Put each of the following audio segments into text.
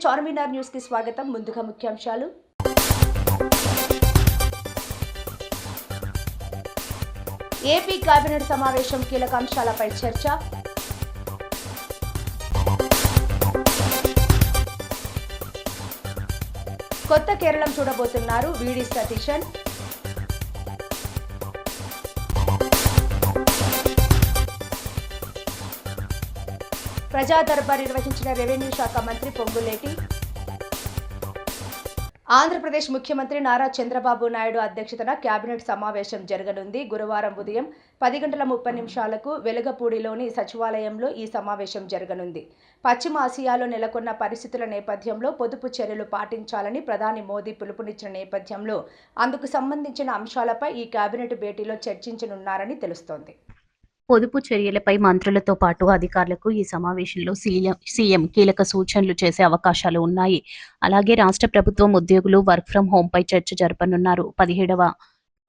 Charminar news కి స్వాగతం. ముందుగా ముఖ్యాంశాలు. ఏపీ కేబినెట్ సమావేశం కీలక అంశాలపై చర్చ. కొత్త కేరళం చూడబోతున్నారు వీడి సతీశన్. ప్రజా దర్బార్ నిర్వహించిన రెవెన్యూ శాఖ మంత్రి పొంగులేటి. ఆంధ్రప్రదేశ్ ముఖ్యమంత్రి నారా చంద్రబాబు నాయుడు అధ్యక్షతన కేబినెట్ సమావేశం జరగనుంది. గురువారం ఉదయం 10:30 వెలగపూడిలోని సచివాలయంలో ఈ సమావేశం జరగనుంది. పశ్చిమ ఆసియాలో నెలకొన్న పరిస్థితుల నేపథ్యంలో పొదుపు చర్యలు పాటించాలని ప్రధాని మోదీ పిలుపునిచ్చిన నేపథ్యంలో అందుకు సంబంధించిన అంశాలపై ఈ కేబినెట్ భేటీలో చర్చించనున్నారని తెలుస్తోంది. పొదుపు చర్యలపై మంత్రులతో పాటు అధికారులకు ఈ సమావేశంలో సీఎం కీలక సూచనలు చేసే అవకాశాలు ఉన్నాయి. అలాగే రాష్ట్ర ప్రభుత్వం ఉద్యోగులు వర్క్ ఫ్రం హోంపై చర్చ జరపనున్నారు. 17వ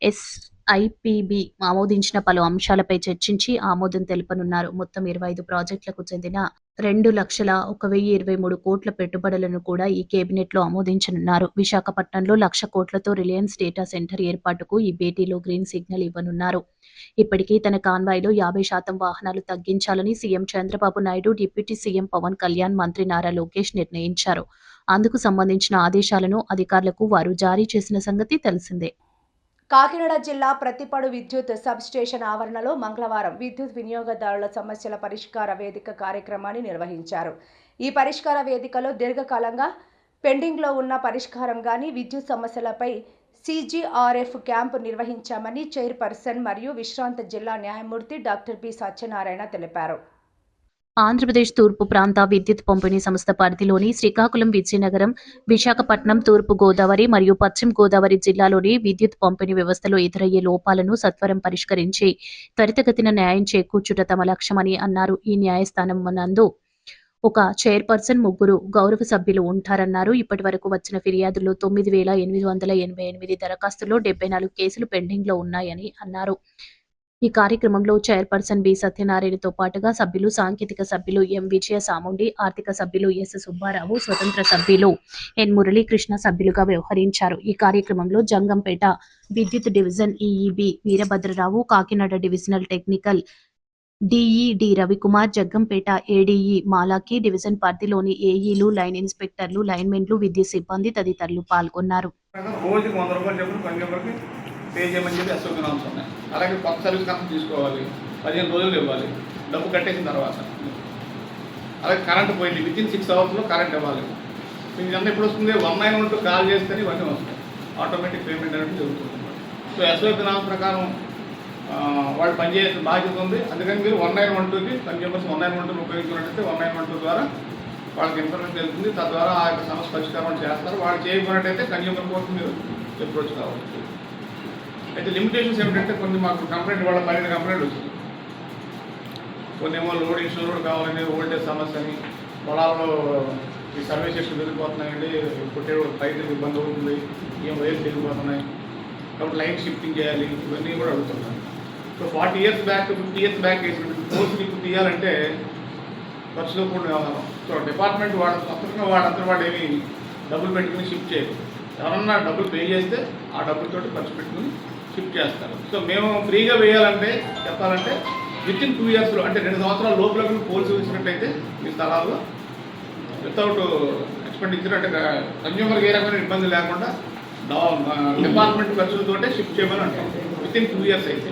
SIPB ఆమోదించిన పలు అంశాలపై చర్చించి ఆమోదం తెలుపనున్నారు. మొత్తం 25 ప్రాజెక్టులకు చెందిన 2,01,023 కోట్ల పెట్టుబడులను కూడా ఈ కేబినెట్లో ఆమోదించనున్నారు. విశాఖపట్నంలో 1,00,000 కోట్లతో రిలయన్స్ డేటా సెంటర్ ఏర్పాటుకు ఈ భేటీలో గ్రీన్ సిగ్నల్ ఇవ్వనున్నారు. ఇప్పటికీ తన కాన్వాయ్లో 50% వాహనాలు తగ్గించాలని CM Chandrababu Naidu, deputy CM Pawan Kalyan, మంత్రి నారా లోకేష్ నిర్ణయించారు. అందుకు సంబంధించిన ఆదేశాలను అధికారులకు వారు జారీ చేసిన సంగతి తెలిసిందే. కాకినాడ జిల్లా ప్రతిపాడు విద్యుత్ సబ్ స్టేషన్ ఆవరణలో మంగళవారం విద్యుత్ వినియోగదారుల సమస్యల పరిష్కార వేదిక కార్యక్రమాన్ని నిర్వహించారు. ఈ పరిష్కార వేదికలో దీర్ఘకాలంగా పెండింగ్లో ఉన్న పరిష్కారం గాని విద్యుత్ సమస్యలపై CGRF క్యాంపు నిర్వహించామని చైర్పర్సన్ మరియు విశ్రాంత జిల్లా న్యాయమూర్తి డాక్టర్ బి సత్యనారాయణ తెలిపారు. ఆంధ్రప్రదేశ్ తూర్పు ప్రాంత విద్యుత్ పంపిణీ సంస్థ పరిధిలోని శ్రీకాకుళం, విజయనగరం, విశాఖపట్నం, తూర్పు గోదావరి మరియు పశ్చిమ గోదావరి జిల్లాలోని విద్యుత్ పంపిణీ వ్యవస్థలో ఎదురయ్యే లోపాలను సత్వరం పరిష్కరించి త్వరితగతిన న్యాయం చేకూర్చుట తమ లక్ష్యమని అన్నారు. ఈ న్యాయస్థానం నందు ఒక చైర్పర్సన్, 3 గౌరవ సభ్యులు ఉంటారన్నారు. ఇప్పటి వరకు వచ్చిన ఫిర్యాదుల్లో 9,888 దరఖాస్తుల్లో 74 కేసులు పెండింగ్లో ఉన్నాయని అన్నారు. ఈ కార్యక్రమంలో చైర్పర్సన్ బి సత్యనారాయణతో పాటుగా సభ్యులు, సాంకేతిక సభ్యులు ఎం విజయ సాముండి, ఆర్థిక సభ్యులు ఎస్ సుబ్బారావు, స్వతంత్ర సభ్యులు ఎన్ మురళీకృష్ణ సభ్యులుగా వ్యవహరించారు. ఈ కార్యక్రమంలో జంగంపేట విద్యుత్ division EEB Veerabhadrarao, Kakinada divisional technical DED Ravikumar, Jaggampeta ADE మాలాకి, డివిజన్ పరిధిలోని AEలు, లైన్ ఇన్స్పెక్టర్లు, లైన్మెన్లు, విద్యుత్ సిబ్బంది తదితరులు పాల్గొన్నారు. పే చేయమని చెప్పి SOP నామ్స్ ఉన్నాయి. అలాగే కొత్త సర్వీస్ కనెక్షన్ తీసుకోవాలి, 15 రోజులు ఇవ్వాలి, డబ్బు కట్టేసిన తర్వాత. అలాగే కరెంట్ పోయింది, వితిన్ 6 అవర్స్లో కరెంట్ ఇవ్వాలి. మీకు ఇదంతా ఎప్పుడు వస్తుంది? 191 కాల్ చేస్తేనే ఇవన్నీ వస్తాయి. ఆటోమేటిక్ పేమెంట్ అనేది జరుగుతుంది. సో SOP నామ్స్ ప్రకారం వాళ్ళు పనిచేయాల్సిన బాధ్యత ఉంది. అందుకని మీరు 1912కి కన్జ్యూమర్స్ 1912 ఉపయోగించుకున్నట్టయితే 1912 ద్వారా వాళ్ళకి ఇన్ఫర్మేషన్ వెళ్తుంది. తద్వారా ఆ యొక్క సమస్య పరిష్కారం చేస్తారు. వాళ్ళు చేయకున్నట్టయితే కన్జ్యూమర్ కోర్టు మీరు అప్రోచ్ కావచ్చు. అయితే లిమిటేషన్స్ ఏమిటంటే కొన్ని మాకు కంప్లైంట్ వాళ్ళ 12 కంప్లైంట్ వచ్చింది. కొన్ని ఏమో లోడ్ ఇన్సూర్ కావాలని, ఓల్టేజ్ సమస్య అని, పొలాల్లో ఈ సర్వీస్ ఎక్షన్ వెళ్ళిపోతున్నాయండి, పుట్టే పైకి ఇబ్బంది అవుతుంది, ఏం వైర్స్ వెళ్ళిపోతున్నాయి కాబట్టి లైన్ షిఫ్టింగ్ చేయాలి, ఇవన్నీ కూడా అడుగుతున్నాను. So 40 years back 50 years back వేసినట్టు కోర్సుని ఇప్పుడు తీయాలంటే ఖర్చులో కూడా వ్యవహారం. సో డిపార్ట్మెంట్ వాడంతా ఏమి డబ్బులు పెట్టుకుని షిఫ్ట్ చేయరు. ఎవరన్నా డబ్బులు పే చేస్తే ఆ డబ్బులతో ఖర్చు పెట్టుకుని షిఫ్ట్ చేస్తారు. సో మేము ఫ్రీగా వేయాలంటే చెప్పాలంటే వితిన్ 2 yearsలో అంటే 2 సంవత్సరాల లోపల పోల్సి వచ్చినట్టయితే మీ స్థలాల్లో వితౌట్ ఎక్స్పెండిచర్ అంటే కన్జ్యూమర్కి ఏ రకమైన ఇబ్బంది లేకుండా డిపార్ట్మెంట్ ఖర్చులతోటే షిఫ్ట్ చేయమని అంటాం. వితిన్ 2 years అయితే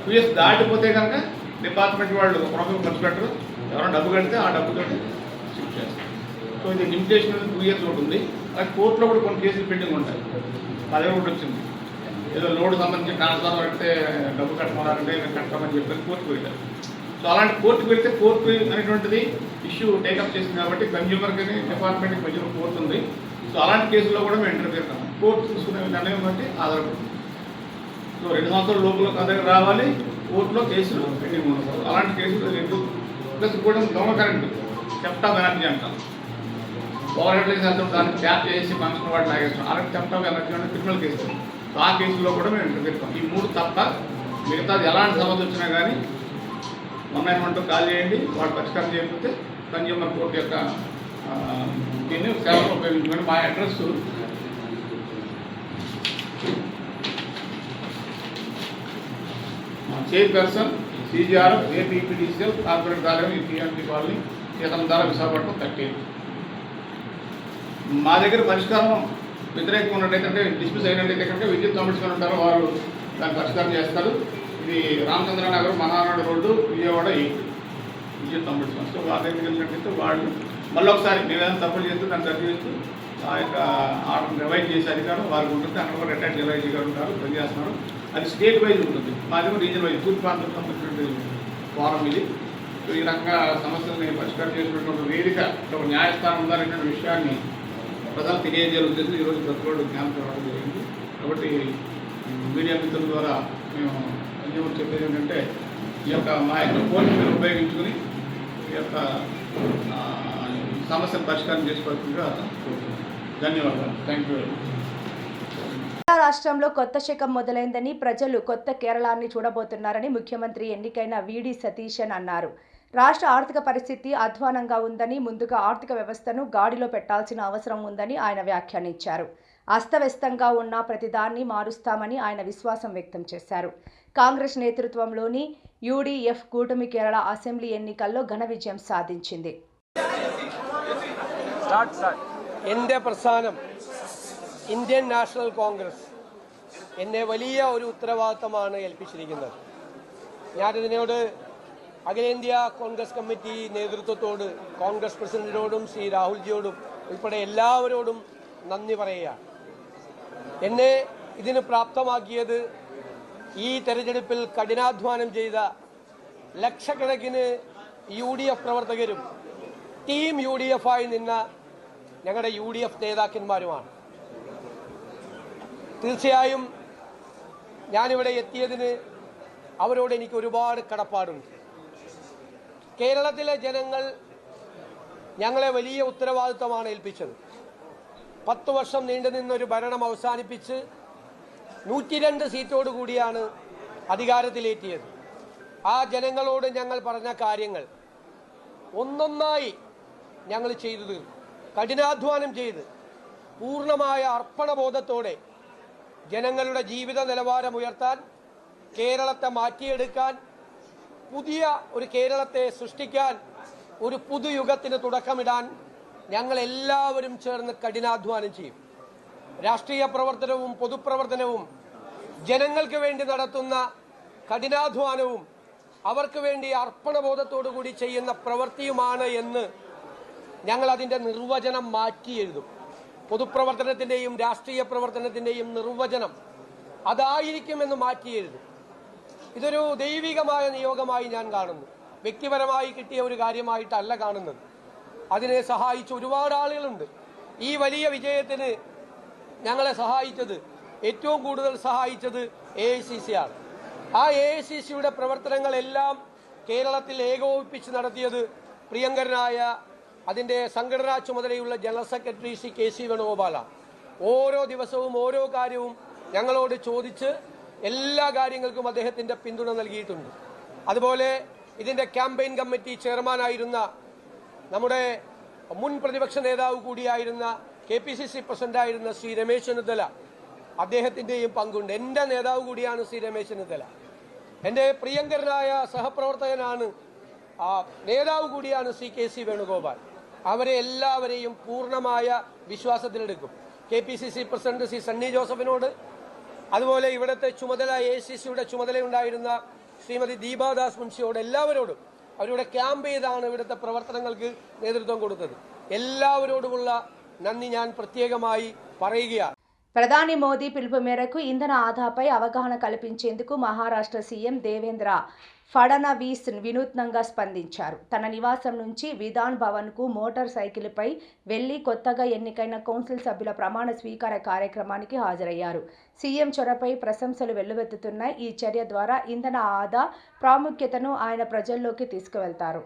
2 years దాటిపోతే కనుక డిపార్ట్మెంట్ వాళ్ళు ఒక రూపాయి ఖర్చు పెట్టరు. ఎవరైనా డబ్బు కడితే ఆ డబ్బుతో షిఫ్ట్ చేస్తారు. సో ఇది లిమిటేషన్ 2 years ఒకటి ఉంది. అలాగే కోర్టులో కూడా కొన్ని కేసులు పెండింగ్ ఉంటాయి. అదే ఒకటి వచ్చింది, ఏదో లోడ్ సంబంధించి ట్రాన్స్ఫర్ పెడితే డబ్బు కట్టమన్నారంటే కట్టమని చెప్పి కోర్టుకు వెళ్ళారు. సో అలాంటి కోర్టుకు వెళ్తే కోర్టు అనేటువంటిది ఇష్యూ టేకప్ చేసింది కాబట్టి కన్జ్యూమర్కి డిపార్ట్మెంట్కి మధ్యలో కోర్టు ఉంది. సో అలాంటి కేసుల్లో కూడా మేము ఇంటర్ఫియర్ కావాలి. కోర్టు తీసుకునే నిర్ణయం బట్టి ఆధారపడుతుంది. సో 2 సంవత్సరాల లోపల కథ రావాలి, కోర్టులో కేసులు పెండింగ్ ఉండకూడదు. అలాంటి కేసులు 2 ప్లస్ కూడా దొంగ కరెంట్ థెఫ్ట్ ఆఫ్ ఎనర్జీ అంటాం. ఓవర్ హెడ్ లైన్స్ వెళ్తాం, దాన్ని ట్యాప్ చేసి ఫంక్షన్ వాటి లాగేస్తాం. అలాంటి థెఫ్ట్ ఆఫ్ ఎనర్జీ అంటే క్రిమినల్ కేసులు. సో ఆ కేసుల్లో కూడా మేము ఇంటర్ఫియర్ కావాలి. ఈ 3 తప్ప మిగతాది ఎలాంటి సమస్య వచ్చినా కానీ 1912 కాల్ చేయండి. వాళ్ళు పరిష్కారం చేయకపోతే కన్జ్యూమర్ కోర్టు యొక్క దీన్ని సేవలు ఉపయోగించుకోండి. మా address chairperson CGR APPDCL corporate కార్యాలయం PMT కాలనీ సీతంధార విశాఖపట్నం 13. మా దగ్గర పరిష్కారం వ్యతిరేకంగా ఉన్నట్టయితే డిస్మిస్ అయినట్టయితే కనుక విద్యుత్ అంబేద్కర్ ఉంటారు, వారు దాన్ని పరిష్కారం చేస్తారు. ఇది రామచంద్ర నగర్ మహానాడు రోడ్డు విజయవాడ 8 విద్యుత్ అంబేద్కర్. సో వాళ్ళ దగ్గరికి వెళ్ళినట్టయితే వాళ్ళు మళ్ళీ ఒకసారి మేము ఏదైనా తప్పులు చేస్తూ దాన్ని సరి చేస్తూ ఆ యొక్క ఆర్డర్ రివైజ్ చేసే అధికారం వారికి ఉంటుంది. అక్కడ కూడా రిటైర్డ్ రివైజ్ గారు ఉంటారు, పనిచేస్తున్నారు. అది స్టేట్ వైజ్ ఉంటుంది, మాది రీజన్ వైజ్ తూర్పు ప్రాంతం సంబంధించినటువంటి ఫోరం ఇది. ఈ రకంగా సమస్యల్ని పరిష్కారం చేసినటువంటి వేదిక ఒక న్యాయస్థానం ఉందనేటువంటి విషయాన్ని ప్రజలు తెలియజేయాలని ఉద్దేశం ఈరోజు ప్రతిరోజు జ్ఞానం రావడం జరిగింది. కాబట్టి మీడియా మిత్రుల ద్వారా మేము అన్ని చెప్పేది ఏంటంటే ఈ యొక్క మా యొక్క ఫోన్ మీరు ఉపయోగించుకుని ఈ యొక్క సమస్యను పరిష్కారం చేసుకోవాల్సిందిగా కోరుతున్నాను. ధన్యవాదాలు. Thank you very much. రాష్ట్రంలో కొత్త శకం మొదలైందని, ప్రజలు కొత్త కేరళాన్ని చూడబోతున్నారని ముఖ్యమంత్రి ఎన్నికైన VD సతీశన్ అన్నారు. రాష్ట్ర ఆర్థిక పరిస్థితి అధ్వానంగా ఉందని, ముందుగా ఆర్థిక వ్యవస్థను గాడిలో పెట్టాల్సిన అవసరం ఉందని ఆయన వ్యాఖ్యానించారు. అస్తవ్యస్తంగా ఉన్న ప్రతిదాన్ని మారుస్తామని ఆయన విశ్వాసం వ్యక్తం చేశారు. కాంగ్రెస్ నేతృత్వంలోని UDF కూటమి కేరళ అసెంబ్లీ ఎన్నికల్లో ఘన విజయం సాధించింది. എൻ്റെ പ്രസ്ഥാനം ഇന്ത്യൻ നാഷണൽ കോൺഗ്രസ് എന്നെ വലിയ ഒരു ഉത്തരവാദിത്തമാണ് ഏൽപ്പിച്ചിരിക്കുന്നത്. ഞാനിതിനോട് അഖിലേന്ത്യാ കോൺഗ്രസ് കമ്മിറ്റി നേതൃത്വത്തോട്, കോൺഗ്രസ് പ്രസിഡന്റിനോടും ശ്രീ രാഹുൽജിയോടും ഉൾപ്പെടെ എല്ലാവരോടും നന്ദി പറയുകയാണ്. എന്നെ ഇതിന് പ്രാപ്തമാക്കിയത് ഈ തെരഞ്ഞെടുപ്പിൽ കഠിനാധ്വാനം ചെയ്ത ലക്ഷക്കണക്കിന് UDF പ്രവർത്തകരും ടീം UDF ആയി നിന്ന ഞങ്ങളുടെ UDF നേതാക്കന്മാരുമാണ്. തീർച്ചയായും ഞാനിവിടെ എത്തിയതിന് അവരോട് എനിക്ക് ഒരുപാട് കടപ്പാടുണ്ട്. കേരളത്തിലെ ജനങ്ങൾ ഞങ്ങളെ വലിയ ഉത്തരവാദിത്തമാണ് ഏൽപ്പിച്ചത്. 10 വർഷം നീണ്ടുനിന്നൊരു ഭരണം അവസാനിപ്പിച്ച് 102 സീറ്റോട് കൂടിയാണ് അധികാരത്തിലെത്തിയത്. ആ ജനങ്ങളോട് ഞങ്ങൾ പറഞ്ഞ കാര്യങ്ങൾ ഒന്നൊന്നായി ഞങ്ങൾ ചെയ്തു തീർന്നു. കഠിനാധ്വാനം ചെയ്ത് പൂർണ്ണമായ അർപ്പണബോധത്തോടെ ജനങ്ങളുടെ ജീവിത നിലവാരം ഉയർത്താൻ, കേരളത്തെ മാറ്റിയെടുക്കാൻ, പുതിയ ഒരു കേരളത്തെ സൃഷ്ടിക്കാൻ, ഒരു പുതുയുഗത്തിന് തുടക്കമിടാൻ ഞങ്ങൾ എല്ലാവരും ചേർന്ന് കഠിനാധ്വാനം ചെയ്യും. രാഷ്ട്രീയ പ്രവർത്തനവും പൊതുപ്രവർത്തനവും ജനങ്ങൾക്ക് വേണ്ടി നടത്തുന്ന കഠിനാധ്വാനവും അവർക്ക് വേണ്ടി അർപ്പണബോധത്തോടു കൂടി ചെയ്യുന്ന പ്രവൃത്തിയുമാണ് എന്ന് ഞങ്ങൾ അതിൻ്റെ നിർവചനം മാറ്റി എഴുതും. പൊതുപ്രവർത്തനത്തിൻ്റെയും രാഷ്ട്രീയ പ്രവർത്തനത്തിൻ്റെയും നിർവചനം അതായിരിക്കുമെന്ന് മാറ്റി എഴുതും. ഇതൊരു ദൈവികമായ നിയോഗമായി ഞാൻ കാണുന്നു. വ്യക്തിപരമായി കിട്ടിയ ഒരു കാര്യമായിട്ടല്ല കാണുന്നത്. അതിനെ സഹായിച്ച ഒരുപാട് ആളുകളുണ്ട്. ഈ വലിയ വിജയത്തിന് ഞങ്ങളെ സഹായിച്ചത്, ഏറ്റവും കൂടുതൽ സഹായിച്ചത് AICC ആണ്. ആ AICCയുടെ പ്രവർത്തനങ്ങളെല്ലാം കേരളത്തിൽ ഏകോപിപ്പിച്ച് നടത്തിയത് പ്രിയങ്കരനായ അതിൻ്റെ സംഘടനാ ചുമതലയുള്ള ജനറൽ സെക്രട്ടറി ശ്രീ KC വേണുഗോപാലാണ്. ഓരോ ദിവസവും ഓരോ കാര്യവും ഞങ്ങളോട് ചോദിച്ച് എല്ലാ കാര്യങ്ങൾക്കും അദ്ദേഹത്തിൻ്റെ പിന്തുണ നൽകിയിട്ടുണ്ട്. അതുപോലെ ഇതിൻ്റെ ക്യാമ്പയിൻ കമ്മിറ്റി ചെയർമാനായിരുന്ന നമ്മുടെ മുൻ പ്രതിപക്ഷ നേതാവ് കൂടിയായിരുന്ന KPCC പ്രസിഡന്റായിരുന്ന ശ്രീ രമേശ് ചെന്നിത്തല, അദ്ദേഹത്തിൻ്റെയും പങ്കുണ്ട്. എൻ്റെ നേതാവ് കൂടിയാണ് ശ്രീ രമേശ് ചെന്നിത്തല. എൻ്റെ പ്രിയങ്കരനായ സഹപ്രവർത്തകനാണ്, നേതാവ് കൂടിയാണ് ശ്രീ KC വേണുഗോപാൽ. അവരെ എല്ലാവരെയും പൂർണ്ണമായ വിശ്വാസത്തിലെടുക്കും. KPCC പ്രസിഡന്റ് ശ്രീ സണ്ണി ജോസഫിനോട്, അതുപോലെ ഇവിടുത്തെ ചുമതല AICCയുടെ ചുമതലയുണ്ടായിരുന്ന ശ്രീമതി ദീപാദാസ് മുൻഷിയോട്, എല്ലാവരോടും അവരുടെ ക്യാമ്പ് ചെയ്താണ് ഇവിടുത്തെ ప్రవర్తనങ്ങൾക്ക് నేతృత్వం കൊടുത്തത്. എല്ലാവരോടുമുള്ള నన్ను ഞാൻ ప్రత్యేకമായി പറയുകയാണ്. ప్రధాని మోదీ పిలుపు మేరకు ఇంధన ఆదాపై అవగాహన కల్పించేందుకు మహారాష్ట్ర సీఎం దేవేంద్ర ఫడణవీస్ వినూత్నంగా స్పందించారు. తన నివాసం నుంచి విధాన్ భవన్కు మోటార్ సైకిల్పై వెళ్లి కొత్తగా ఎన్నికైన కౌన్సిల్ సభ్యుల ప్రమాణ స్వీకార కార్యక్రమానికి హాజరయ్యారు. సీఎం చొరవపై ప్రశంసలు వెల్లువెత్తుతున్నాయి. ఈ చర్య ద్వారా ఇంధన ఆదా ప్రాముఖ్యతను ఆయన ప్రజల్లోకి తీసుకువెళ్తారు.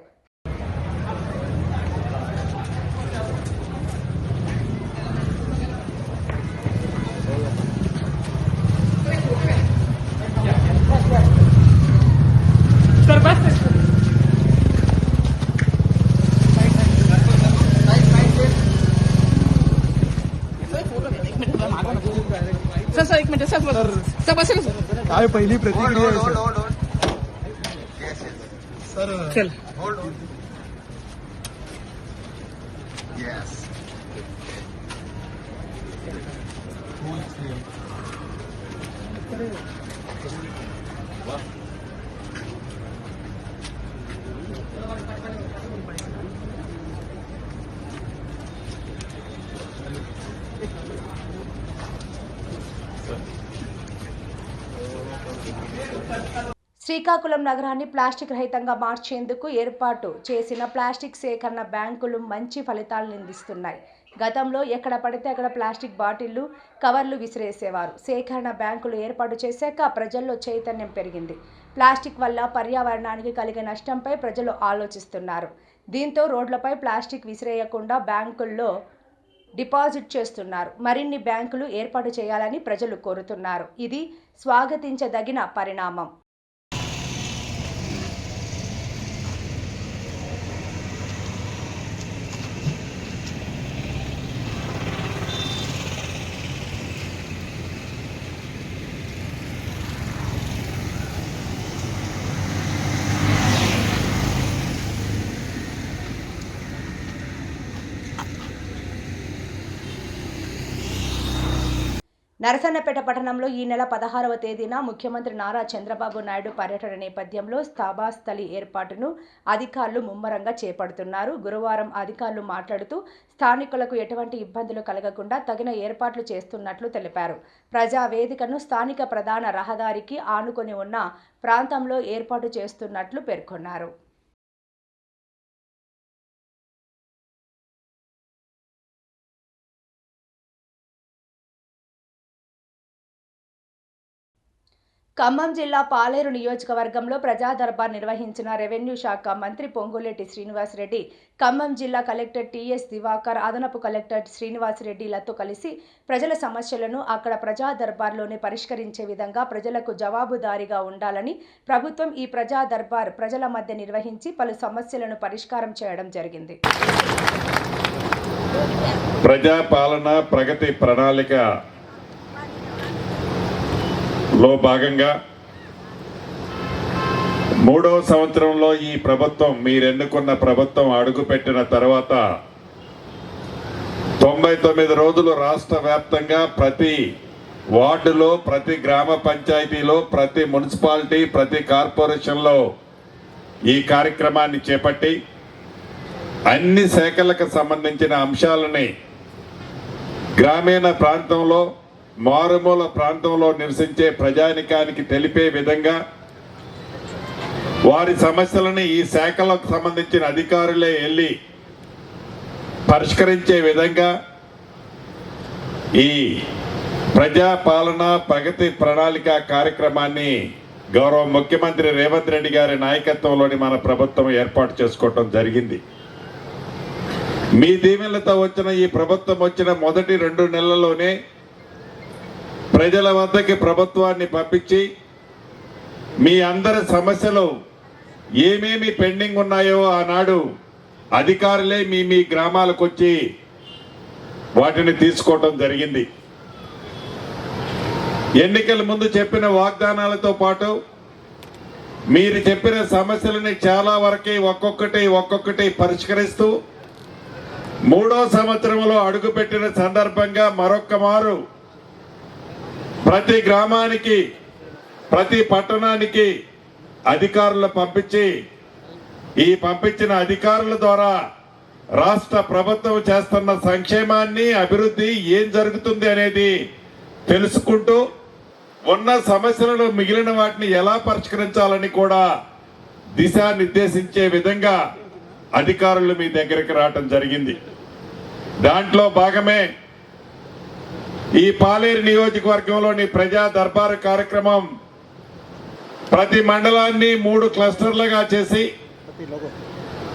सर एक मिनिट सर बसेल सर काय पहिली प्रतिक्रिया आहे सर चल శ్రీకాకుళం నగరాన్ని ప్లాస్టిక్ రహితంగా మార్చేందుకు ఏర్పాటు చేసిన ప్లాస్టిక్ సేకరణ బ్యాంకులు మంచి ఫలితాలను అందిస్తున్నాయి. గతంలో ఎక్కడ పడితే అక్కడ ప్లాస్టిక్ బాటిళ్లు, కవర్లు విసిరేసేవారు. సేకరణ బ్యాంకులు ఏర్పాటు చేశాక ప్రజల్లో చైతన్యం పెరిగింది. ప్లాస్టిక్ వల్ల పర్యావరణానికి కలిగే నష్టంపై ప్రజలు ఆలోచిస్తున్నారు. దీంతో రోడ్లపై ప్లాస్టిక్ విసిరేయకుండా బ్యాంకుల్లో డిపాజిట్ చేస్తున్నారు. మరిన్ని బ్యాంకులు ఏర్పాటు చేయాలని ప్రజలు కోరుతున్నారు. ఇది స్వాగతించదగిన పరిణామం. నరసన్నపేట పట్టణంలో ఈ నెల 16వ తేదీన ముఖ్యమంత్రి నారా చంద్రబాబు నాయుడు పర్యటన నేపథ్యంలో సభాస్థలి ఏర్పాటును అధికారులు ముమ్మరంగా చేపడుతున్నారు. గురువారం అధికారులు మాట్లాడుతూ స్థానికులకు ఎటువంటి ఇబ్బందులు కలగకుండా తగిన ఏర్పాట్లు చేస్తున్నట్లు తెలిపారు. ప్రజావేదికను స్థానిక ప్రధాన రహదారికి ఆనుకొని ఉన్న ప్రాంతంలో ఏర్పాటు చేస్తున్నట్లు పేర్కొన్నారు. ఖమ్మం జిల్లా పాలేరు నియోజకవర్గంలో ప్రజా దర్బార్ నిర్వహించిన రెవెన్యూ శాఖ మంత్రి పొంగులేటి శ్రీనివాసరెడ్డి, ఖమ్మం జిల్లా కలెక్టర్ టిఎస్ దివాకర్, అదనపు కలెక్టర్ శ్రీనివాసరెడ్డిలతో కలిసి ప్రజల సమస్యలను అక్కడ ప్రజా దర్బార్లోనే పరిష్కరించే విధంగా ప్రజలకు జవాబుదారీగా ఉండాలని ప్రభుత్వం ఈ ప్రజా దర్బార్ ప్రజల మధ్య నిర్వహించి పలు సమస్యలను పరిష్కారం చేయడం జరిగింది. ప్రజా పాలన ప్రగతి ప్రణాళిక లో భాగంగా 3వ సంవత్సరంలో ఈ ప్రభుత్వం మీరు ఎన్నుకున్న ప్రభుత్వం అడుగుపెట్టిన తర్వాత 99 రోజులు రాష్ట్ర వ్యాప్తంగా ప్రతి వార్డులో, ప్రతి గ్రామ పంచాయతీలో, ప్రతి మున్సిపాలిటీ, ప్రతి కార్పొరేషన్లో ఈ కార్యక్రమాన్ని చేపట్టి అన్ని శాఖలకు సంబంధించిన అంశాలని గ్రామీణ ప్రాంతంలో, మారుమూల ప్రాంతంలో నివసించే ప్రజానికానికి తెలిపే విధంగా వారి సమస్యలను ఈ శాఖలకు సంబంధించిన అధికారులే వెళ్ళి పరిష్కరించే విధంగా ఈ ప్రజాపాలన ప్రగతి ప్రణాళిక కార్యక్రమాన్ని గౌరవ ముఖ్యమంత్రి రేవంత్ రెడ్డి గారి నాయకత్వంలోని మన ప్రభుత్వం ఏర్పాటు చేసుకోవటం జరిగింది. మీ దీవెనలతో వచ్చిన ఈ ప్రభుత్వం వచ్చిన మొదటి 2 నెలల్లోనే ప్రజల వద్దకి ప్రభుత్వాన్ని పంపించి మీ అందరి సమస్యలు ఏమేమి పెండింగ్ ఉన్నాయో ఆనాడు అధికారులే మీ గ్రామాలకు వచ్చి వాటిని తీసుకోవటం జరిగింది. ఎన్నికల ముందు చెప్పిన వాగ్దానాలతో పాటు మీరు చెప్పిన సమస్యలని చాలా వరకు ఒక్కొక్కటి పరిష్కరిస్తూ 3వ సంవత్సరంలో అడుగుపెట్టిన సందర్భంగా మరొక్క మారు ప్రతి గ్రామానికి, ప్రతి పట్టణానికి అధికారులు పంపించి ఈ పంపించిన అధికారుల ద్వారా రాష్ట్ర ప్రభుత్వం చేస్తున్న సంక్షేమాన్ని, అభివృద్ధి ఏం జరుగుతుంది అనేది తెలుసుకుంటూ ఉన్న సమస్యలను మిగిలిన వాటిని ఎలా పరిష్కరించాలని కూడా దిశానిర్దేశించే విధంగా అధికారులు మీ దగ్గరికి రావటం జరిగింది. దాంట్లో భాగమే ఈ పాలేరు నియోజకవర్గంలోని ప్రజా దర్బారు కార్యక్రమం. ప్రతి మండలాన్ని 3 క్లస్టర్లుగా చేసి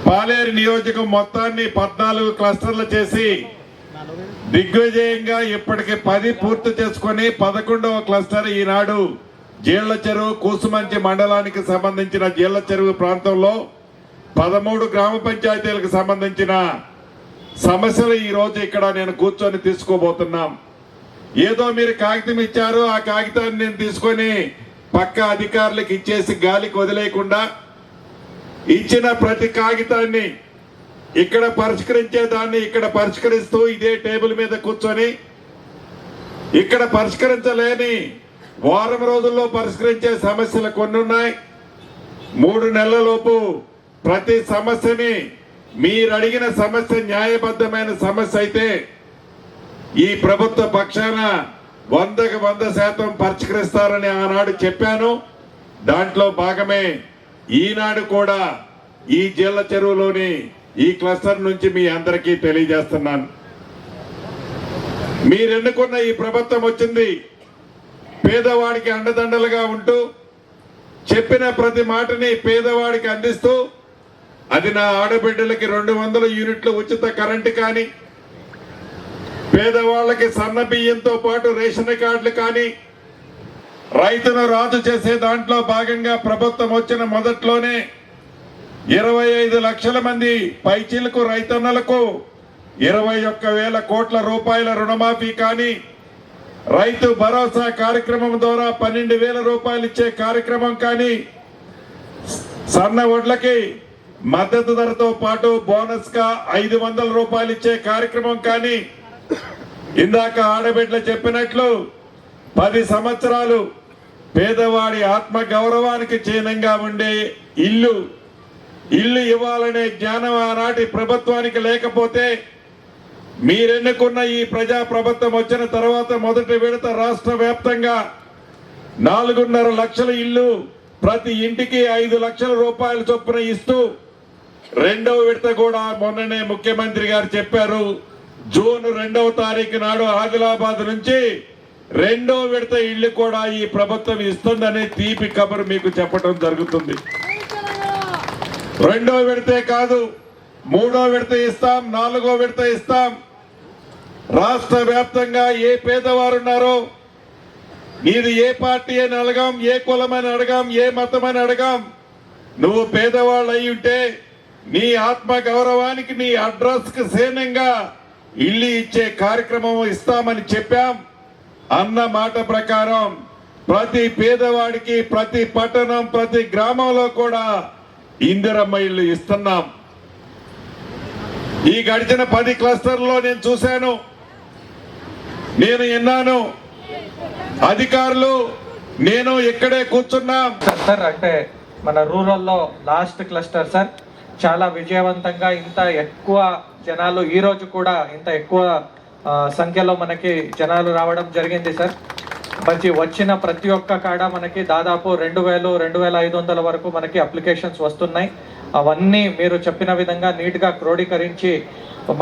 పాలేరు నియోజకం మొత్తాన్ని 14 క్లస్టర్లు చేసి దిగ్విజయంగా ఇప్పటికి 10 పూర్తి చేసుకుని 11వ క్లస్టర్ ఈనాడు జీళ్ల చెరువు కూసుమంచి మండలానికి సంబంధించిన జీళ్ల చెరువు ప్రాంతంలో 13 గ్రామ పంచాయతీలకు సంబంధించిన సమస్యలు ఈ రోజు ఇక్కడ నేను కూర్చొని తీసుకోబోతున్నాం. ఏదో మీరు కాగితం ఇచ్చారు, ఆ కాగితాన్ని నేను తీసుకొని పక్క అధికారులకు ఇచ్చేసి గాలికి వదిలేయకుండా ఇచ్చిన ప్రతి కాగితాన్ని ఇక్కడ పరిష్కరించేదాన్ని ఇక్కడ పరిష్కరిస్తూ ఇదే టేబుల్ మీద కూర్చొని ఇక్కడ పరిష్కరించలేని వారం రోజుల్లో పరిష్కరించే సమస్యలు కొన్ని ఉన్నాయి. 3 నెలలలోపు ప్రతి సమస్యని మీరు అడిగిన సమస్య న్యాయబద్ధమైన సమస్య అయితే ఈ ప్రభుత్వ పక్షాన 100కి 100% పరిష్కరిస్తారని ఆనాడు చెప్పాను. దాంట్లో భాగమే ఈనాడు కూడా ఈ జీళ్ల చెరువులోని ఈ క్లస్టర్ నుంచి మీ అందరికీ తెలియజేస్తున్నాను. మీరు ఎన్నుకున్న ఈ ప్రభుత్వం వచ్చింది పేదవాడికి అండదండలుగా ఉంటూ చెప్పిన ప్రతి మాటని పేదవాడికి అందిస్తూ, అది నా ఆడబిడ్డలకి 200 యూనిట్ల ఉచిత కరెంటు కానీ, పేదవాళ్ళకి సన్న బియ్యంతో పాటు రేషన్ కార్డులు కానీ, రైతును రాజు చేసే దాంట్లో భాగంగా ప్రభుత్వం వచ్చిన మొదట్లోనే 25 లక్షల మంది పైచీలకు రైతన్నలకు 21,000 కోట్ల రూపాయల రుణమాఫీ కానీ, రైతు భరోసా కార్యక్రమం ద్వారా 12,000 రూపాయలు ఇచ్చే కార్యక్రమం కానీ, సన్న వడ్లకి మద్దతు ధరతో పాటు బోనస్ గా 500 రూపాయలు ఇచ్చే కార్యక్రమం కానీ, ఇందాక ఆడబిడ్డలు చెప్పినట్లు 10 సంవత్సరాలు పేదవాడి ఆత్మ గౌరవానికి చిహ్నంగా ఉండే ఇల్లు ఇవ్వాలనే జ్ఞానం ఆనాటి ప్రభుత్వానికి లేకపోతే, మీరెన్నుకున్న ఈ ప్రజా ప్రభుత్వం వచ్చిన తర్వాత మొదటి విడత రాష్ట్ర వ్యాప్తంగా 4.5 లక్షల ఇల్లు, ప్రతి ఇంటికి 5 లక్షల రూపాయల చొప్పున ఇస్తూ, రెండవ విడత కూడా మొన్ననే ముఖ్యమంత్రి గారు చెప్పారు, జూన్ 2వ తారీఖు నాడు ఆదిలాబాద్ నుంచి రెండో విడత ఇల్లు కూడా ఈ ప్రభుత్వం ఇస్తుందనే తీపి కబురు మీకు చెప్పడం జరుగుతుంది. రెండో విడతే కాదు, 3వ విడత ఇస్తాం, 4వ విడత ఇస్తాం. రాష్ట్ర వ్యాప్తంగా ఏ పేదవారు ఉన్నారో, నీది ఏ పార్టీ అని అడగాం, ఏ కులమని అడగాం, ఏ మతమని అడగాం, నువ్వు పేదవాళ్ళు అయి ఉంటే నీ ఆత్మ గౌరవానికి నీ అడ్రస్ కి సేనంగా ఇల్లు ఇచ్చే కార్యక్రమం ఇస్తామని చెప్పాం. అన్న మాట ప్రకారం ప్రతి పేదవాడికి ప్రతి పట్టణం ప్రతి గ్రామంలో కూడా ఇందిరమ్మ ఇల్లు ఇస్తున్నాం. ఈ గడిచిన 10 క్లస్టర్లో నేను చూశాను, నేను విన్నాను. అధికారులు నేను ఇక్కడే కూర్చున్నాం సార్. అంటే మన రూరల్లో లాస్ట్ క్లస్టర్ సార్ చాలా విజయవంతంగా ఇంత ఎక్కువ జనాలు ఈ రోజు కూడా ఇంత ఎక్కువ సంఖ్యలో మనకి జనాలు రావడం జరిగింది సార్. మంచి వచ్చిన ప్రతి ఒక్క కాడ మనకి దాదాపు 2,000-2,500 వరకు మనకి అప్లికేషన్స్ వస్తున్నాయి. అవన్నీ మీరు చెప్పిన విధంగా నీట్గా క్రోడీకరించి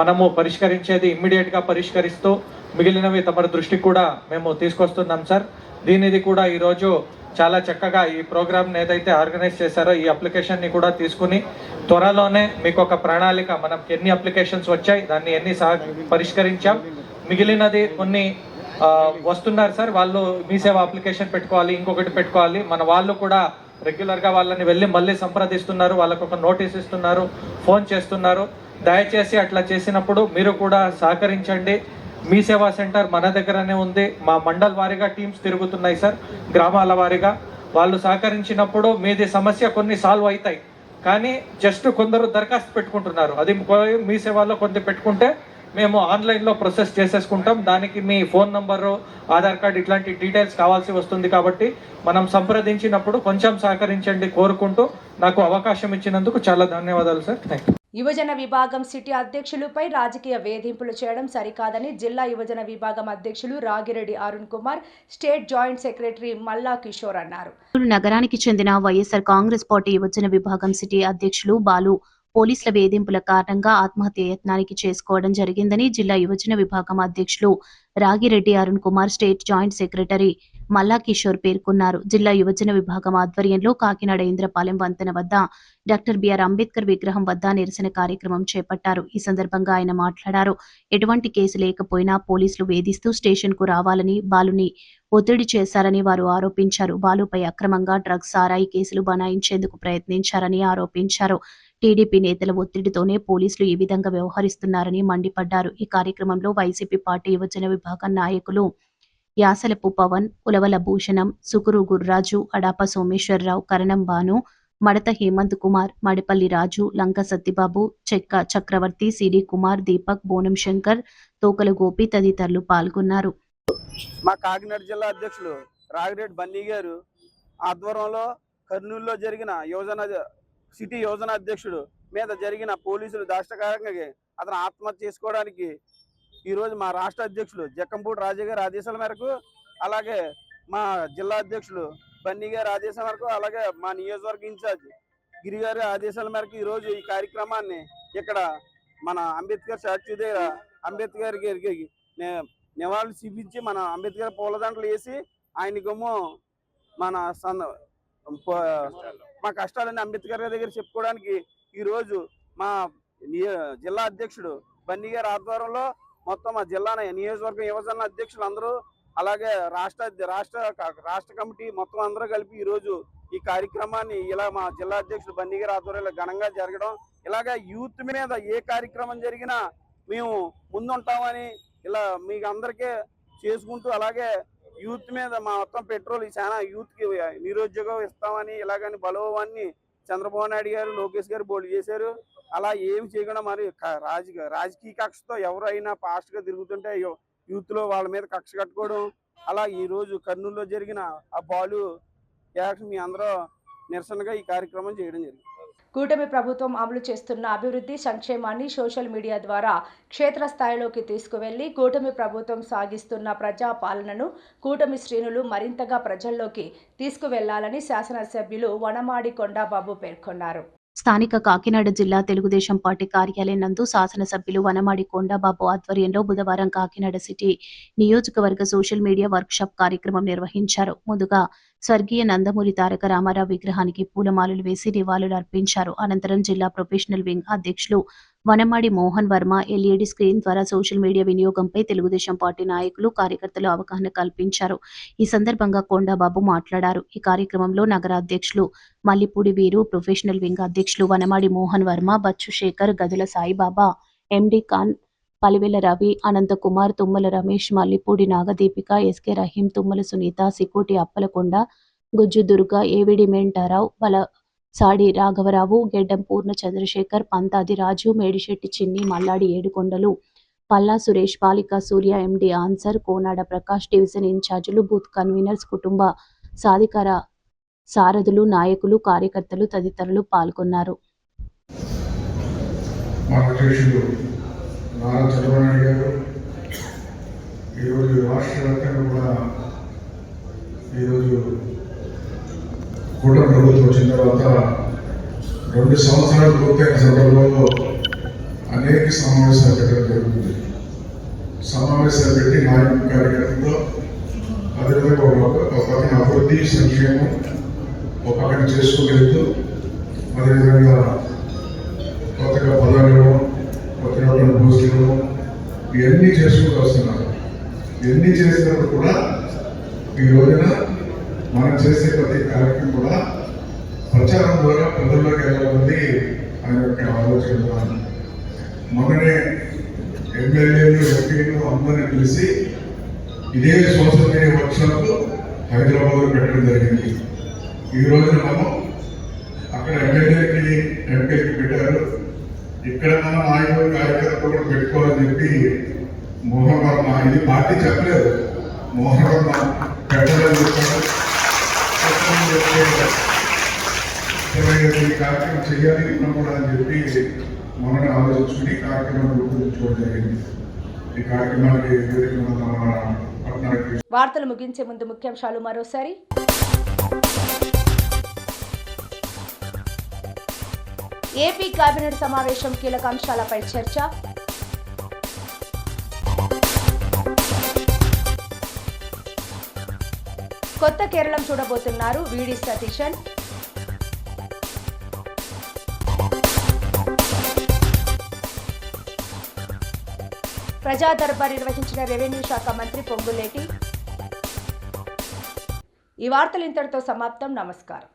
మనము పరిష్కరించేది ఇమ్మీడియట్గా పరిష్కరిస్తూ మిగిలినవి తమ దృష్టికి కూడా మేము తీసుకొస్తున్నాం సార్. దీనిది కూడా ఈరోజు చాలా చక్కగా ఈ ప్రోగ్రామ్ని ఏదైతే ఆర్గనైజ్ చేశారో ఈ అప్లికేషన్ని కూడా తీసుకుని త్వరలోనే మీకు ఒక ప్రణాళిక, మనకి ఎన్ని అప్లికేషన్స్ వచ్చాయి, దాన్ని ఎన్ని పరిష్కరించాం, మిగిలినది కొన్ని వస్తున్నారు సార్, వాళ్ళు మీ సేవ అప్లికేషన్ పెట్టుకోవాలి, ఇంకొకటి పెట్టుకోవాలి. మన వాళ్ళు కూడా రెగ్యులర్గా వాళ్ళని వెళ్ళి మళ్ళీ సంప్రదిస్తున్నారు, వాళ్ళకు ఒక నోటీస్ ఇస్తున్నారు, ఫోన్ చేస్తున్నారు. దయచేసి అట్లా చేసినప్పుడు మీరు కూడా సహకరించండి. మీ సేవా సెంటర్ మన దగ్గరనే ఉంది. మా మండల్ వారీగా టీమ్స్ తిరుగుతున్నాయి సార్, గ్రామాల వారీగా. వాళ్ళు సహకరించినప్పుడు మీది సమస్య కొన్ని సాల్వ్ అవుతాయి. కానీ జస్ట్ కొందరు దరఖాస్తు పెట్టుకుంటున్నారు, అది మీ సేవలో కొంత పెట్టుకుంటే మేము ఆన్లైన్లో ప్రాసెస్ చేసేసుకుంటాం. దానికి మీ ఫోన్ నంబరు, ఆధార్ కార్డు ఇట్లాంటి డీటెయిల్స్ కావాల్సి వస్తుంది. కాబట్టి మనం సంప్రదించినప్పుడు కొంచెం సహకరించండి కోరుకుంటూ నాకు అవకాశం ఇచ్చినందుకు చాలా ధన్యవాదాలు సార్. Thank you. యువజన విభాగం సిటీ అధ్యక్షులపై రాజకీయ వేధింపులు చేయడం సరికాదని జిల్లా యువజన విభాగం అధ్యక్షులు Ragi Reddy Arun Kumar, state joint secretary మల్లా కిషోర్ అన్నారు. నగరానికి చెందిన వైఎస్ఆర్ కాంగ్రెస్ పార్టీ యువజన విభాగం సిటీ అధ్యక్షులు బాలు పోలీసుల వేధింపుల కారణంగా ఆత్మహత్య యత్నానికి చేసుకోవడం జరిగిందని జిల్లా యువజన విభాగం అధ్యక్షులు Ragi Reddy Arun Kumar, state joint secretary మల్లా కిషోర్ పేర్కొన్నారు. జిల్లా యువజన విభాగం ఆధ్వర్యంలో కాకినాడ ఇంద్రపాలెం వంతెన వద్ద డాక్టర్ బిఆర్ అంబేద్కర్ విగ్రహం వద్ద నిరసన కార్యక్రమం చేపట్టారు. ఈ సందర్భంగా ఆయన మాట్లాడారు. ఎటువంటి కేసు లేకపోయినా పోలీసులు వేధిస్తూ స్టేషన్ కు రావాలని బాలుని ఒత్తిడి చేశారని వారు ఆరోపించారు. బాలుపై అక్రమంగా డ్రగ్స్, సారాయి కేసులు బనాయించేందుకు ప్రయత్నించారని ఆరోపించారు. టీడీపీ నేతల ఒత్తిడితోనే పోలీసులు ఈ విధంగా వ్యవహరిస్తున్నారని మండిపడ్డారు. ఈ కార్యక్రమంలో వైసీపీ పార్టీ యువజన విభాగం నాయకులు యాసలపు పవన్, ఉలవల భూషణం, సుకురు గుర్రాజు, అడాప సోమేశ్వరరావు, కరణం భాను, మడత హేమంత్ కుమార్, మడిపల్లి రాజు, లంక సత్తిబాబు, చెక్క చక్రవర్తి, సిడి కుమార్, దీపక్, బోనం శంకర్, తోకల గోపి తదితరులు పాల్గొన్నారు. మా కాకినాడ జిల్లా అధ్యక్షులు రాగిరెడ్డి బన్నీ గారు ఆధ్వర్యంలో కర్నూలులో జరిగిన సిటీ యోజన అధ్యక్షుడు మీద జరిగిన పోలీసులు దాష్టికారంగా అతను ఆత్మహత్య చేసుకోవడానికి ఈరోజు మా రాష్ట్ర అధ్యక్షులు జక్కంపూడి రాజా గారి ఆదేశాల మేరకు, అలాగే మా జిల్లా అధ్యక్షులు బన్నీ గారి ఆదేశాల మేరకు, అలాగే మా నియోజకవర్గ ఇన్ఛార్జ్ గిరి గారి ఆదేశాల మేరకు ఈరోజు ఈ కార్యక్రమాన్ని ఇక్కడ మన అంబేద్కర్ స్టాచ్యూ దగ్గర అంబేద్కర్ గారికి నివాళులు చూపించి మన అంబేద్కర్ పూలదండలు వేసి ఆయన గమ్ము మా కష్టాలన్నీ అంబేద్కర్ గారి దగ్గర చెప్పుకోవడానికి ఈరోజు మా జిల్లా అధ్యక్షుడు బన్నీ గారి ఆధ్వర్యంలో మొత్తం మా జిల్లా నియోజకవర్గం యువజన అధ్యక్షులు అందరూ, అలాగే రాష్ట్ర కమిటీ మొత్తం అందరూ కలిపి ఈరోజు ఈ కార్యక్రమాన్ని ఇలా మా జిల్లా అధ్యక్షుడు బన్నీ గారి ఆధ్వర్యంలో ఘనంగా జరగడం, ఇలాగే యూత్ మీద ఏ కార్యక్రమం జరిగినా మేము ముందుంటామని ఇలా మీకు అందరికీ చేసుకుంటూ, అలాగే యూత్ మీద మా మొత్తం పెట్రోల్ చాలా యూత్కి నిరుద్యోగం ఇస్తామని ఇలాగని బలవాన్ని చంద్రబాబు నాయుడు గారు, లోకేష్ గారు బోల్డ్ చేశారు. అలా ఏమి చేయకుండా మరి రాజకీయ కక్షతో ఎవరైనా ఫాస్ట్గా తిరుగుతుంటే యూత్లో వాళ్ళ మీద కక్ష కట్టుకోవడం, అలా ఈరోజు కర్నూలులో జరిగిన ఆ బాలు యాక్షన్ మీ అందరూ నిరసనగా ఈ కార్యక్రమం చేయడం జరిగింది. కూటమి ప్రభుత్వం అమలు చేస్తున్న అభివృద్ధి సంక్షేమాన్ని సోషల్ మీడియా ద్వారా క్షేత్రస్థాయిలోకి తీసుకువెళ్లి కూటమి ప్రభుత్వం సాగిస్తున్న ప్రజా పాలనను కూటమి శ్రేణులు మరింతగా ప్రజల్లోకి తీసుకువెళ్లాలని శాసనసభ్యులు వనమాడి కొండాబాబు పేర్కొన్నారు. స్థానిక కాకినాడ జిల్లా తెలుగుదేశం పార్టీ కార్యాలయం నందు శాసనసభ్యులు వనమాడి కొండాబాబు ఆధ్వర్యంలో బుధవారం కాకినాడ సిటీ నియోజకవర్గ సోషల్ మీడియా వర్క్షాప్ కార్యక్రమం నిర్వహించారు. ముందుగా స్వర్గీయ నందమూరి తారక రామారావు విగ్రహానికి పూలమాలలు వేసి నివాళులు అర్పించారు. అనంతరం జిల్లా ప్రొఫెషనల్ వింగ్ అధ్యక్షులు వనమాడి మోహన్ వర్మ ఎల్ఈడి స్క్రీన్ ద్వారా సోషల్ మీడియా వినియోగంపై తెలుగుదేశం పార్టీ నాయకులు, కార్యకర్తలు అవగాహన కల్పించారు. ఈ సందర్భంగా కొండాబాబు మాట్లాడారు. ఈ కార్యక్రమంలో నగర అధ్యక్షులు మల్లిపూడి వీరు, ప్రొఫెషనల్ వింగ్ అధ్యక్షులు వనమాడి మోహన్ వర్మ, బచ్చు శేఖర్, గదుల సాయిబాబా, ఎండి ఖాన్, పలివెల రవి, అనంతకుమార్, తుమ్మల రమేష్, మల్లిపూడి నాగదీపిక, ఎస్కే రహీం, తుమ్మల సునీత, సికోటి అప్పలకొండ, గుజ్జు దుర్గ, ఏవిడి మెంటారావు, సాడి రాఘవరావు, గెడ్డం పూర్ణ చంద్రశేఖర్, పంతాది రాజు, మేడిశెట్టి చిన్ని, మల్లాడి ఏడుకొండలు, పల్లా సురేష్, పాలిక సూర్య, ఎండి ఆన్సర్, కోనాడ ప్రకాష్, డివిజన్ ఇన్ఛార్జీలు, బూత్ కన్వీనర్స్, కుటుంబ సాధికార సారథులు, నాయకులు, కార్యకర్తలు తదితరులు పాల్గొన్నారు. కూటమి ప్రభుత్వం వచ్చిన తర్వాత 2 సంవత్సరాలు పూర్తయిన సందర్భంలో అనేక సమావేశాలు పెట్టడం జరుగుతుంది. సమావేశాలు పెట్టి నాయకుల కార్యక్రమంలో అదేవిధంగా ఒక పక్కన అభివృద్ధి సంక్షేమం ఒక పక్కన చేసుకోగలుగుతూ, అదేవిధంగా కొత్తగా పదాలు కొత్తగా పోస్టులు ఇవన్నీ చేసుకుంటూ వస్తున్నారు. ఇవన్నీ చేసినప్పుడు కూడా ఈ రోజున మనం చేసే ప్రతి కార్యక్రమం కూడా ప్రచారం ద్వారా ప్రజల్లోకి వెళ్ళాలని ఆయన యొక్క ఆలోచన. మొన్ననే ఎమ్మెల్యేలు, ఎంపీలు అందరినీ పిలిచి ఇదే సోషల్ మీడియా వర్క్షాప్ హైదరాబాద్లో పెట్టడం జరిగింది. ఈ రోజున మనం అక్కడ ఎమ్మెల్యేకి, ఎంపీకి పెట్టారు. ఇక్కడ మన నాయకులు, కార్యకర్తలు కూడా పెట్టుకోవాలని చెప్పి మోహన్ వర్మ, ఇది పార్టీ చెప్పలేదు, మోహన్ వర్మ పెట్టాలని చెప్పారు. కార్యక్రమం చేయాలి మనం కూడా అని చెప్పి మొన్న ఆలోచించుకుని కార్యక్రమం రూపొందించుకోవడం జరిగింది. ఈ కార్యక్రమానికి వార్తలు ముగించే ముందు ముఖ్యాంశాలు మరోసారి. ఏపీ కేబినెట్ సమావేశం కీలక అంశాలపై చర్చ. కొత్త కేరళం చూడబోతున్నారు వీడి సతీశన్. ప్రజా దర్బార్ నిర్వహించిన రెవెన్యూ శాఖ మంత్రి పొంగులేటి. ఈ వార్తలు ఇంతటితో సమాప్తం. నమస్కారం.